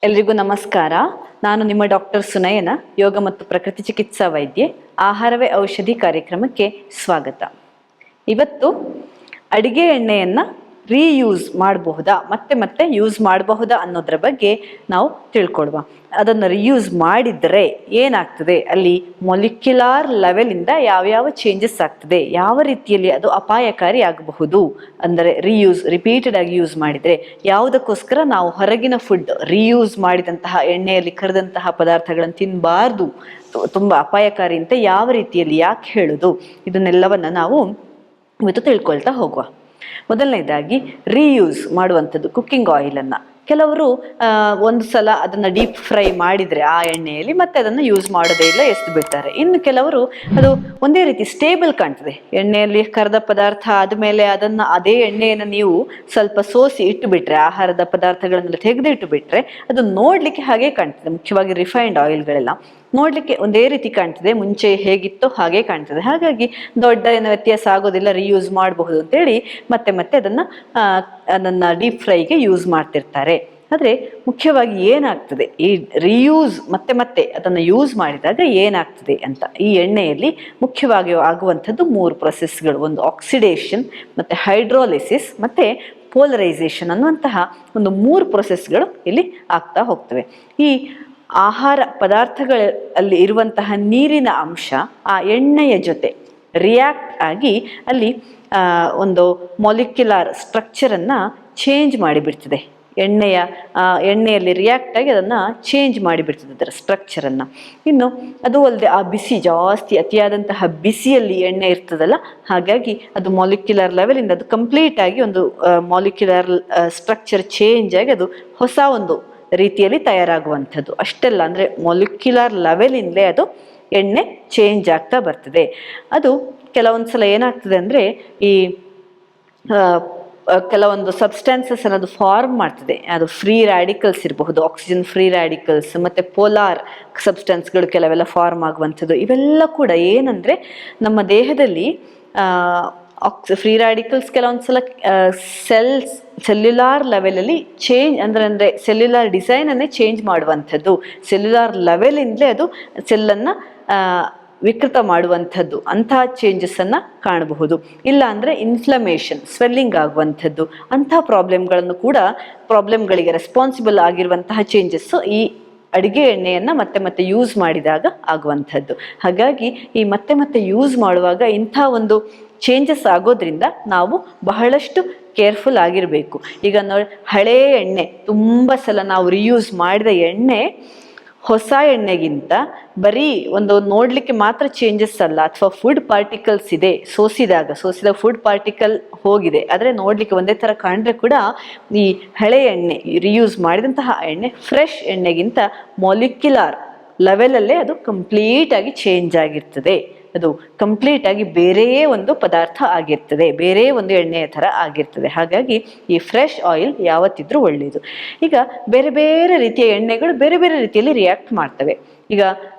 ಎಲ್ರಿಗೂ ನಮಸ್ಕಾರ. ನಾನು ನಿಮ್ಮ ಡಾಕ್ಟರ್ ಸುನಯನ, ಯೋಗ ಮತ್ತು ಪ್ರಕೃತಿ ಚಿಕಿತ್ಸಾ ವೈದ್ಯೆ. ಆಹಾರವೇ ಔಷಧಿ ಕಾರ್ಯಕ್ರಮಕ್ಕೆ ಸ್ವಾಗತ. ಇವತ್ತು ಅಡಿಗೆ ಎಣ್ಣೆಯನ್ನು ರೀಯೂಸ್ ಮಾಡಬಹುದಾ, ಮತ್ತೆ ಮತ್ತೆ ಯೂಸ್ ಮಾಡಬಹುದಾ ಅನ್ನೋದ್ರ ಬಗ್ಗೆ ನಾವು ತಿಳ್ಕೊಳ್ವಾ. ಅದನ್ನು ರೀಯೂಸ್ ಮಾಡಿದರೆ ಏನಾಗ್ತದೆ, ಅಲ್ಲಿ ಮೊಲಿಕ್ಯುಲಾರ್ ಲೆವೆಲಿಂದ ಯಾವ್ಯಾವ ಚೇಂಜಸ್ ಆಗ್ತದೆ, ಯಾವ ರೀತಿಯಲ್ಲಿ ಅದು ಅಪಾಯಕಾರಿ ಆಗಬಹುದು. ಅಂದರೆ ರಿಪೀಟೆಡ್ ಆಗಿ ಯೂಸ್ ಮಾಡಿದರೆ ಯಾವುದಕ್ಕೋಸ್ಕರ ನಾವು ಹೊರಗಿನ ಫುಡ್ ರೀಯೂಸ್ ಮಾಡಿದಂತಹ ಎಣ್ಣೆಯಲ್ಲಿ ಕರೆದಂತಹ ಪದಾರ್ಥಗಳನ್ನು ತಿನ್ನಬಾರ್ದು, ತುಂಬ ಅಪಾಯಕಾರಿ ಅಂತ ಯಾವ ರೀತಿಯಲ್ಲಿ ಯಾಕೆ ಹೇಳೋದು, ಇದನ್ನೆಲ್ಲವನ್ನು ನಾವು ಇವತ್ತು ತಿಳ್ಕೊಳ್ತಾ ಹೋಗುವ. ಮೊದಲನೇದಾಗಿ ರೀಯೂಸ್ ಮಾಡುವಂಥದ್ದು ಕುಕ್ಕಿಂಗ್ ಆಯಿಲನ್ನು. ಕೆಲವರು ಒಂದು ಸಲ ಅದನ್ನು ಡೀಪ್ ಫ್ರೈ ಮಾಡಿದರೆ ಆ ಎಣ್ಣೆಯಲ್ಲಿ ಮತ್ತೆ ಅದನ್ನು ಯೂಸ್ ಮಾಡೋದೇ ಇಲ್ಲ, ಎಸ್ದು ಬಿಡ್ತಾರೆ. ಇನ್ನು ಕೆಲವರು ಅದು ಒಂದೇ ರೀತಿ ಸ್ಟೇಬಲ್ ಕಾಣ್ತದೆ, ಎಣ್ಣೆಯಲ್ಲಿ ಕರೆದ ಪದಾರ್ಥ ಆದಮೇಲೆ ಅದನ್ನು ಅದೇ ಎಣ್ಣೆಯನ್ನು ನೀವು ಸ್ವಲ್ಪ ಸೋಸಿ ಇಟ್ಟುಬಿಟ್ರೆ, ಆಹಾರದ ಪದಾರ್ಥಗಳನ್ನೆಲ್ಲ ತೆಗೆದು ಇಟ್ಟುಬಿಟ್ರೆ ಅದು ನೋಡಲಿಕ್ಕೆ ಹಾಗೆ ಕಾಣ್ತದೆ. ಮುಖ್ಯವಾಗಿ ರಿಫೈನ್ಡ್ ಆಯಿಲ್ಗಳೆಲ್ಲ ನೋಡಲಿಕ್ಕೆ ಒಂದೇ ರೀತಿ ಕಾಣ್ತದೆ, ಮುಂಚೆ ಹೇಗಿತ್ತೋ ಹಾಗೆ ಕಾಣ್ತದೆ. ಹಾಗಾಗಿ ದೊಡ್ಡ ಏನು ವ್ಯತ್ಯಾಸ ಆಗೋದಿಲ್ಲ, ರೀಯೂಸ್ ಮಾಡಬಹುದು ಅಂತೇಳಿ ಮತ್ತೆ ಮತ್ತೆ ಅದನ್ನು ಡೀಪ್ ಫ್ರೈಗೆ ಯೂಸ್ ಮಾಡ್ತಿರ್ತಾರೆ. ಆದರೆ ಮುಖ್ಯವಾಗಿ ಏನಾಗ್ತದೆ, ಈ ರೀಯೂಸ್ ಮತ್ತೆ ಮತ್ತೆ ಅದನ್ನು ಯೂಸ್ ಮಾಡಿದಾಗ ಏನಾಗ್ತದೆ ಅಂತ, ಈ ಎಣ್ಣೆಯಲ್ಲಿ ಮುಖ್ಯವಾಗಿ ಆಗುವಂಥದ್ದು 3 ಪ್ರೊಸೆಸ್ಗಳು. ಒಂದು ಆಕ್ಸಿಡೇಷನ್, ಮತ್ತು ಹೈಡ್ರೋಲಿಸಿಸ್, ಮತ್ತು ಪೋಲರೈಸೇಷನ್ ಅನ್ನುವಂತಹ ಒಂದು 3 ಪ್ರೊಸೆಸ್ಗಳು ಇಲ್ಲಿ ಆಗ್ತಾ ಹೋಗ್ತವೆ. ಈ ಆಹಾರ ಪದಾರ್ಥಗಳಲ್ಲಿ ಇರುವಂತಹ ನೀರಿನ ಅಂಶ ಆ ಎಣ್ಣೆಯ ಜೊತೆ ರಿಯಾಕ್ಟ್ ಆಗಿ ಅಲ್ಲಿ ಒಂದು ಮಾಲಿಕ್ಯುಲರ್ ಸ್ಟ್ರಕ್ಚರನ್ನು ಚೇಂಜ್ ಮಾಡಿಬಿಡ್ತದೆ. ಎಣ್ಣೆಯಲ್ಲಿ ರಿಯಾಕ್ಟ್ ಆಗಿ ಅದನ್ನು ಚೇಂಜ್ ಮಾಡಿಬಿಡ್ತದೆ, ಅದರ ಸ್ಟ್ರಕ್ಚರನ್ನು. ಇನ್ನು ಅದು ಅಲ್ಲದೆ ಆ ಬಿಸಿ ಜಾಸ್ತಿ, ಅತಿಯಾದಂತಹ ಬಿಸಿಯಲ್ಲಿ ಎಣ್ಣೆ ಇರ್ತದಲ್ಲ, ಹಾಗಾಗಿ ಅದು ಮಾಲಿಕ್ಯುಲರ್ ಲೆವೆಲಿಂದ ಅದು ಕಂಪ್ಲೀಟ್ ಆಗಿ ಒಂದು ಮಾಲಿಕ್ಯುಲರ್ ಸ್ಟ್ರಕ್ಚರ್ ಚೇಂಜ್ ಆಗಿ ಅದು ಹೊಸ ಒಂದು ರೀತಿಯಲ್ಲಿ ತಯಾರಾಗುವಂಥದ್ದು. ಅಷ್ಟೆಲ್ಲ ಅಂದರೆ ಮಾಲಿಕ್ಯುಲರ್ ಲೆವೆಲಿಂದಲೇ ಅದು ಎಣ್ಣೆ ಚೇಂಜ್ ಆಗ್ತಾ ಬರ್ತದೆ. ಅದು ಕೆಲವೊಂದು ಸಲ ಏನಾಗ್ತದೆ ಅಂದರೆ ಈ ಕೆಲವೊಂದು ಸಬ್ಸ್ಟೆನ್ಸಸ್ ಅನ್ನೋದು ಫಾರ್ಮ್ ಮಾಡ್ತದೆ. ಅದು ಫ್ರೀ ರ್ಯಾಡಿಕಲ್ಸ್ ಇರಬಹುದು, ಆಕ್ಸಿಜನ್ ಫ್ರೀ ರ್ಯಾಡಿಕಲ್ಸ್, ಮತ್ತು ಪೋಲಾರ್ ಸಬ್ಸ್ಟೆನ್ಸ್ಗಳು ಕೆಲವೆಲ್ಲ ಫಾರ್ಮ್ ಆಗುವಂಥದ್ದು. ಇವೆಲ್ಲ ಕೂಡ ಏನಂದರೆ ನಮ್ಮ ದೇಹದಲ್ಲಿ ಫ್ರೀ ರ್ಯಾಡಿಕಲ್ಸ್ ಕೆಲವೊಂದು ಸಲ ಸೆಲ್ಯುಲಾರ್ ಲೆವೆಲಲ್ಲಿ ಚೇಂಜ್ ಅಂದರೆ ಸೆಲ್ಯುಲಾರ್ ಡಿಸೈನನ್ನೇ ಚೇಂಜ್ ಮಾಡುವಂಥದ್ದು. ಸೆಲ್ಯುಲಾರ್ ಲೆವೆಲಿಂದಲೇ ಅದು ಸೆಲ್ಲನ್ನು ವಿಕೃತ ಮಾಡುವಂಥದ್ದು, ಅಂತಹ ಚೇಂಜಸ್ಸನ್ನು ಕಾಣಬಹುದು. ಇಲ್ಲ ಅಂದರೆ ಇನ್ಫ್ಲಮೇಷನ್, ಸ್ವೆಲ್ಲಿಂಗ್ ಆಗುವಂಥದ್ದು, ಅಂತಹ ಪ್ರಾಬ್ಲಮ್ಗಳಿಗೆ ರೆಸ್ಪಾನ್ಸಿಬಲ್ ಆಗಿರುವಂತಹ ಚೇಂಜಸ್ಸು ಈ ಅಡುಗೆ ಎಣ್ಣೆಯನ್ನು ಮತ್ತೆ ಮತ್ತೆ ಯೂಸ್ ಮಾಡಿದಾಗ ಆಗುವಂಥದ್ದು. ಹಾಗಾಗಿ ಈ ಮತ್ತೆ ಮತ್ತೆ ಯೂಸ್ ಮಾಡುವಾಗ ಇಂಥ ಒಂದು ಚೇಂಜಸ್ ಆಗೋದ್ರಿಂದ ನಾವು ಬಹಳಷ್ಟು ಕೇರ್ಫುಲ್ ಆಗಿರಬೇಕು. ಈಗ ನೋಡಿ, ಹಳೇ ಎಣ್ಣೆ ತುಂಬ ಸಲ ನಾವು ರಿಯೂಸ್ ಮಾಡಿದ ಎಣ್ಣೆ ಹೊಸ ಎಣ್ಣೆಗಿಂತ ಬರೀ ಒಂದು ನೋಡಲಿಕ್ಕೆ ಮಾತ್ರ ಚೇಂಜಸ್ ಅಲ್ಲ, ಅಥವಾ ಫುಡ್ ಪಾರ್ಟಿಕಲ್ಸ್ ಇದೆ, ಸೋಸಿದ ಫುಡ್ ಪಾರ್ಟಿಕಲ್ ಹೋಗಿದೆ, ಆದರೆ ನೋಡಲಿಕ್ಕೆ ಒಂದೇ ಥರ ಕಂಡ್ರೆ ಕೂಡ ಈ ಹಳೆ ಎಣ್ಣೆ, ರಿಯೂಸ್ ಮಾಡಿದಂತಹ ಎಣ್ಣೆ ಫ್ರೆಶ್ ಎಣ್ಣೆಗಿಂತ ಮಾಲಿಕ್ಯುಲರ್ ಲೆವೆಲಲ್ಲೇ ಅದು ಕಂಪ್ಲೀಟಾಗಿ ಚೇಂಜ್ ಆಗಿರ್ತದೆ. ಅದು ಕಂಪ್ಲೀಟಾಗಿ ಬೇರೆಯೇ ಒಂದು ಪದಾರ್ಥ ಆಗಿರ್ತದೆ, ಬೇರೆ ಒಂದು ಎಣ್ಣೆಯ ಥರ ಆಗಿರ್ತದೆ. ಹಾಗಾಗಿ ಈ ಫ್ರೆಶ್ ಆಯಿಲ್ ಯಾವತ್ತಿದ್ರೂ ಒಳ್ಳೆಯದು. ಈಗ ಬೇರೆ ಬೇರೆ ರೀತಿಯ ಎಣ್ಣೆಗಳು ಬೇರೆ ಬೇರೆ ರೀತಿಯಲ್ಲಿ ರಿಯಾಕ್ಟ್ ಮಾಡ್ತವೆ. ಈಗ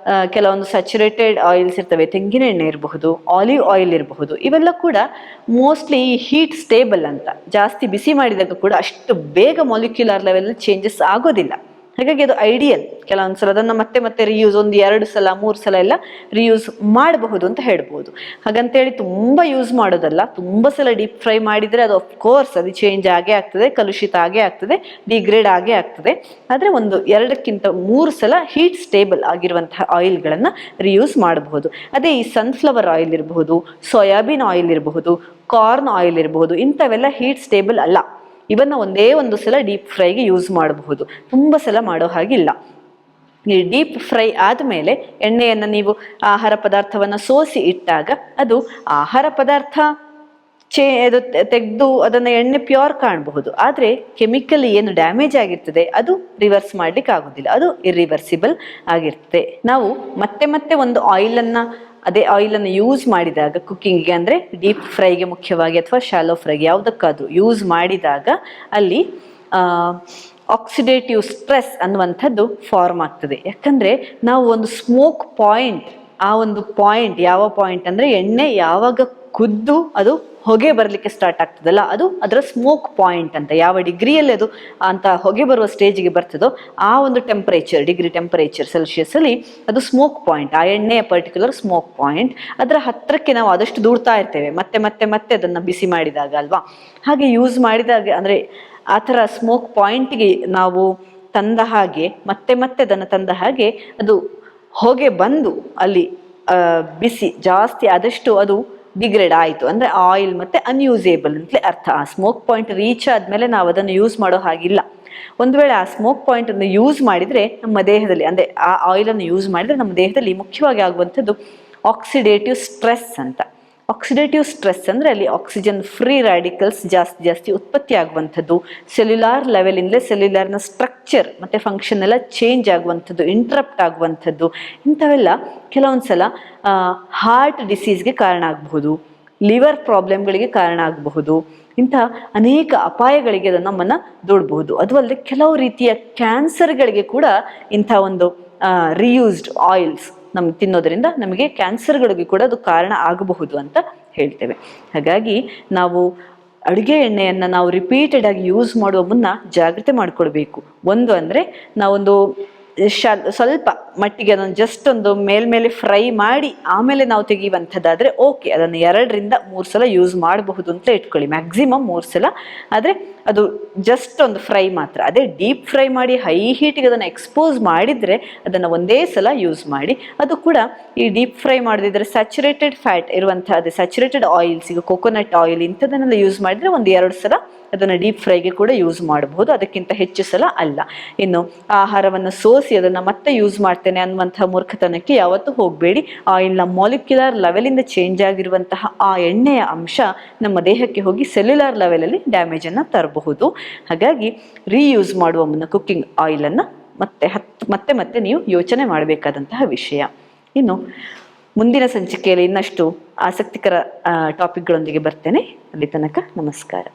ಕೆಲವೊಂದು ಸ್ಯಾಚುರೇಟೆಡ್ ಆಯಿಲ್ಸ್ ಇರ್ತವೆ, ತೆಂಗಿನ ಎಣ್ಣೆ ಇರಬಹುದು, ಆಲಿವ್ ಆಯಿಲ್ ಇರಬಹುದು. ಇವೆಲ್ಲ ಕೂಡ ಮೋಸ್ಟ್ಲಿ ಹೀಟ್ ಸ್ಟೇಬಲ್ ಅಂತ, ಜಾಸ್ತಿ ಬಿಸಿ ಮಾಡಿದಾಗ ಕೂಡ ಅಷ್ಟು ಬೇಗ ಮಾಲಿಕ್ಯುಲರ್ ಲೆವೆಲ್ ಚೇಂಜಸ್ ಆಗೋದಿಲ್ಲ. ಹಾಗಾಗಿ ಅದು ಐಡಿಯಲ್. ಕೆಲವೊಂದು ಸಲ ಅದನ್ನು ಮತ್ತೆ ಮತ್ತೆ ರಿಯೂಸ್ 1, 2 ಸಲ 3 ಸಲ ಎಲ್ಲ ರಿಯೂಸ್ ಮಾಡಬಹುದು ಅಂತ ಹೇಳ್ಬೋದು. ಹಾಗಂತೇಳಿ ತುಂಬ ಯೂಸ್ ಮಾಡೋದಲ್ಲ. ತುಂಬ ಸಲ ಡೀಪ್ ಫ್ರೈ ಮಾಡಿದರೆ ಅದು ಅಫ್ಕೋರ್ಸ್ ಅದು ಚೇಂಜ್ ಆಗೇ ಆಗ್ತದೆ, ಕಲುಷಿತ ಆಗೇ ಆಗ್ತದೆ, ಡಿಗ್ರೇಡ್ ಆಗೇ ಆಗ್ತದೆ. ಆದರೆ 1, 2ಕ್ಕಿಂತ 3 ಸಲ ಹೀಟ್ ಸ್ಟೇಬಲ್ ಆಗಿರುವಂತಹ ಆಯಿಲ್ಗಳನ್ನು ರಿಯೂಸ್ ಮಾಡಬಹುದು. ಅದೇ ಈ ಸನ್ಫ್ಲವರ್ ಆಯಿಲ್ ಇರಬಹುದು, ಸೋಯಾಬೀನ್ ಆಯಿಲ್ ಇರಬಹುದು, ಕಾರ್ನ್ ಆಯಿಲ್ ಇರಬಹುದು, ಇಂಥವೆಲ್ಲ ಹೀಟ್ ಸ್ಟೇಬಲ್ ಅಲ್ಲ. ಇವನ್ನ ಒಂದೇ ಒಂದು ಸಲ ಡೀಪ್ ಫ್ರೈಗೆ ಯೂಸ್ ಮಾಡಬಹುದು, ತುಂಬ ಸಲ ಮಾಡೋ ಹಾಗಿಲ್ಲ. ಈ ಡೀಪ್ ಫ್ರೈ ಆದಮೇಲೆ ಎಣ್ಣೆಯನ್ನು ನೀವು ಆಹಾರ ಪದಾರ್ಥವನ್ನು ಸೋಸಿ ಇಟ್ಟಾಗ ಅದು ಆಹಾರ ಪದಾರ್ಥ ತೆಗೆದು ಅದನ್ನು ಎಣ್ಣೆ ಪ್ಯೂರ್ ಕಾಣಬಹುದು. ಆದರೆ ಕೆಮಿಕಲಿ ಏನು ಡ್ಯಾಮೇಜ್ ಆಗಿರ್ತದೆ ಅದು ರಿವರ್ಸ್ ಮಾಡಲಿಕ್ಕೆ ಆಗೋದಿಲ್ಲ, ಅದು ಇರ್ರಿವರ್ಸಿಬಲ್ ಆಗಿರ್ತದೆ. ನಾವು ಮತ್ತೆ ಮತ್ತೆ ಒಂದು ಅದೇ ಆಯಿಲನ್ನು ಯೂಸ್ ಮಾಡಿದಾಗ ಕುಕ್ಕಿಂಗಿಗೆ, ಅಂದರೆ ಡೀಪ್ ಫ್ರೈಗೆ ಮುಖ್ಯವಾಗಿ ಅಥವಾ ಶಾಲೋ ಫ್ರೈಗೆ ಯಾವುದಕ್ಕಾದ್ರೂ ಯೂಸ್ ಮಾಡಿದಾಗ ಅಲ್ಲಿ ಆಕ್ಸಿಡೇಟಿವ್ ಸ್ಟ್ರೆಸ್ ಅನ್ನುವಂಥದ್ದು ಫಾರ್ಮ್ ಆಗ್ತದೆ. ಯಾಕಂದರೆ ನಾವು ಒಂದು ಸ್ಮೋಕ್ ಪಾಯಿಂಟ್, ಆ ಒಂದು ಪಾಯಿಂಟ್ ಯಾವ ಪಾಯಿಂಟ್ ಅಂದರೆ ಎಣ್ಣೆ ಯಾವಾಗ ಕುದ್ದು ಅದು ಹೊಗೆ ಬರಲಿಕ್ಕೆ ಸ್ಟಾರ್ಟ್ ಆಗ್ತದಲ್ಲ, ಅದು ಅದರ ಸ್ಮೋಕ್ ಪಾಯಿಂಟ್ ಅಂತ. ಯಾವ ಡಿಗ್ರಿಯಲ್ಲಿ ಅದು ಅಂತ ಹೊಗೆ ಬರುವ ಸ್ಟೇಜಿಗೆ ಬರ್ತದೋ ಆ ಒಂದು ಡಿಗ್ರಿ ಟೆಂಪರೇಚರ್ ಸೆಲ್ಸಿಯಸ್ ಅಲ್ಲಿ ಅದು ಸ್ಮೋಕ್ ಪಾಯಿಂಟ್, ಆ ಎಣ್ಣೆಯ ಪರ್ಟಿಕ್ಯುಲರ್ ಸ್ಮೋಕ್ ಪಾಯಿಂಟ್. ಅದರ ಹತ್ತಿರಕ್ಕೆ ನಾವು ಆದಷ್ಟು ದೂಡ್ತಾ ಇರ್ತೇವೆ ಮತ್ತೆ ಮತ್ತೆ ಮತ್ತೆ ಅದನ್ನು ಬಿಸಿ ಮಾಡಿದಾಗ ಅಲ್ವಾ. ಹಾಗೆ ಯೂಸ್ ಮಾಡಿದಾಗ ಅಂದರೆ ಆ ಥರ ಸ್ಮೋಕ್ ಪಾಯಿಂಟ್ಗೆ ನಾವು ತಂದ ಹಾಗೆ ಮತ್ತೆ ಮತ್ತೆ ಅದನ್ನು ತಂದ ಹಾಗೆ ಅದು ಹೊಗೆ ಬಂದು ಅಲ್ಲಿ ಬಿಸಿ ಜಾಸ್ತಿ ಆದಷ್ಟು ಅದು ಡಿಗ್ರೇಡ್ ಆಯಿತು ಅಂದರೆ ಆಯಿಲ್ ಮತ್ತೆ ಅನ್ಯೂಸೇಬಲ್ ಅಂತಲೇ ಅರ್ಥ. ಆ ಸ್ಮೋಕ್ ಪಾಯಿಂಟ್ ರೀಚ್ ಆದಮೇಲೆ ನಾವು ಅದನ್ನು ಯೂಸ್ ಮಾಡೋ ಹಾಗಿಲ್ಲ. ಒಂದು ವೇಳೆ ಆ ಸ್ಮೋಕ್ ಪಾಯಿಂಟ್ ಅನ್ನು ಯೂಸ್ ಮಾಡಿದರೆ ನಮ್ಮ ದೇಹದಲ್ಲಿ ಅಂದರೆ ಆ ಆಯಿಲನ್ನು ಯೂಸ್ ಮಾಡಿದರೆ ನಮ್ಮ ದೇಹದಲ್ಲಿ ಮುಖ್ಯವಾಗಿ ಆಗುವಂಥದ್ದು ಆಕ್ಸಿಡೇಟಿವ್ ಸ್ಟ್ರೆಸ್ ಅಂತ. ಆಕ್ಸಿಡೇಟಿವ್ ಸ್ಟ್ರೆಸ್ ಅಂದರೆ ಅಲ್ಲಿ ಆಕ್ಸಿಜನ್ ಫ್ರೀ ರ್ಯಾಡಿಕಲ್ಸ್ ಜಾಸ್ತಿ ಉತ್ಪತ್ತಿ ಆಗುವಂಥದ್ದು, ಸೆಲ್ಯುಲಾರ್ ಲೆವೆಲಿಂದಲೇ ಸೆಲ್ಯುಲಾರ್ನ ಸ್ಟ್ರಕ್ಚರ್ ಮತ್ತು ಫಂಕ್ಷನ್ ಎಲ್ಲ ಚೇಂಜ್ ಆಗುವಂಥದ್ದು, ಇಂಟ್ರಪ್ಟ್ ಆಗುವಂಥದ್ದು, ಇಂಥವೆಲ್ಲ ಕೆಲವೊಂದು ಸಲ ಹಾರ್ಟ್ ಡಿಸೀಸ್ಗೆ ಕಾರಣ ಆಗಬಹುದು, ಲಿವರ್ ಪ್ರಾಬ್ಲಮ್ಗಳಿಗೆ ಕಾರಣ ಆಗಬಹುದು. ಇಂಥ ಅನೇಕ ಅಪಾಯಗಳಿಗೆ ಅದು ನಮ್ಮನ್ನು ದೂಡಬಹುದು. ಅದು ಅಲ್ಲದೆ ಕೆಲವು ರೀತಿಯ ಕ್ಯಾನ್ಸರ್ಗಳಿಗೆ ಕೂಡ ಇಂಥ ಒಂದು ರಿಯೂಸ್ಡ್ ಆಯಿಲ್ಸ್ ನಮ್ಗೆ ತಿನ್ನೋದ್ರಿಂದ ನಮಗೆ ಕ್ಯಾನ್ಸರ್ಗಳಿಗೆ ಕೂಡ ಅದು ಕಾರಣ ಆಗಬಹುದು ಅಂತ ಹೇಳ್ತೇವೆ. ಹಾಗಾಗಿ ನಾವು ಅಡುಗೆ ಎಣ್ಣೆಯನ್ನು ನಾವು ರಿಪೀಟೆಡ್ ಆಗಿ ಯೂಸ್ ಮಾಡುವ ಮುನ್ನ ಜಾಗ್ರತೆ ಮಾಡಿಕೊಳ್ಬೇಕು. ಒಂದು ಅಂದರೆ ನಾವೊಂದು ಸ್ವಲ್ಪ ಮಟ್ಟಿಗೆ ಅದನ್ನು ಜಸ್ಟ್ ಒಂದು ಮೇಲ್ಮೇಲೆ ಫ್ರೈ ಮಾಡಿ ಆಮೇಲೆ ನಾವು ತೆಗೆಯುವಂಥದ್ದಾದರೆ ಓಕೆ, ಅದನ್ನು 2-3 ಸಲ ಯೂಸ್ ಮಾಡಬಹುದು ಅಂತ ಇಟ್ಕೊಳ್ಳಿ, ಮ್ಯಾಕ್ಸಿಮಮ್ 3 ಸಲ. ಆದರೆ ಅದು ಜಸ್ಟ್ ಒಂದು ಫ್ರೈ ಮಾತ್ರ. ಅದೇ ಡೀಪ್ ಫ್ರೈ ಮಾಡಿ ಹೈ ಹೀಟಿಗೆ ಅದನ್ನು ಎಕ್ಸ್ಪೋಸ್ ಮಾಡಿದರೆ ಅದನ್ನು ಒಂದೇ ಸಲ ಯೂಸ್ ಮಾಡಿ. ಅದು ಕೂಡ ಈ ಡೀಪ್ ಫ್ರೈ ಮಾಡದಿದ್ದರೆ ಸ್ಯಾಚುರೇಟೆಡ್ ಫ್ಯಾಟ್ ಇರುವಂಥ ಅದೇ ಸ್ಯಾಚುರೇಟೆಡ್ ಆಯಿಲ್ಸ್, ಈಗ ಕೊಕೊನಟ್ ಆಯಿಲ್ ಇಂಥದನ್ನೆಲ್ಲ ಯೂಸ್ ಮಾಡಿದರೆ 1-2 ಸಲ ಅದನ್ನು ಡೀಪ್ ಫ್ರೈಗೆ ಕೂಡ ಯೂಸ್ ಮಾಡಬಹುದು, ಅದಕ್ಕಿಂತ ಹೆಚ್ಚು ಸಲ ಅಲ್ಲ. ಇನ್ನು ಆಹಾರವನ್ನು ಸೋಸಿ ಅದನ್ನು ಮತ್ತೆ ಯೂಸ್ ಮಾಡ್ತೇನೆ ಅನ್ನುವಂಥ ಮೂರ್ಖತನಕ್ಕೆ ಯಾವತ್ತೂ ಹೋಗಬೇಡಿ. ಆಯಿಲ್ನ ಮಾಲಿಕ್ಯುಲರ್ ಲೆವೆಲಿಂದ ಚೇಂಜ್ ಆಗಿರುವಂತಹ ಆ ಎಣ್ಣೆಯ ಅಂಶ ನಮ್ಮ ದೇಹಕ್ಕೆ ಹೋಗಿ ಸೆಲ್ಯುಲಾರ್ ಲೆವೆಲಲ್ಲಿ ಡ್ಯಾಮೇಜನ್ನು ತರಬಹುದು. ಹಾಗಾಗಿ ರೀಯೂಸ್ ಮಾಡುವ ಮುನ್ನ ಕುಕ್ಕಿಂಗ್ ಆಯಿಲನ್ನು ಮತ್ತೆ ಮತ್ತೆ ನೀವು ಯೋಚನೆ ಮಾಡಬೇಕಾದಂತಹ ವಿಷಯ. ಇನ್ನು ಮುಂದಿನ ಸಂಚಿಕೆಯಲ್ಲಿ ಇನ್ನಷ್ಟು ಆಸಕ್ತಿಕರ ಟಾಪಿಕ್ಗಳೊಂದಿಗೆ ಬರ್ತೇನೆ. ಅಲ್ಲಿ ತನಕ ನಮಸ್ಕಾರ.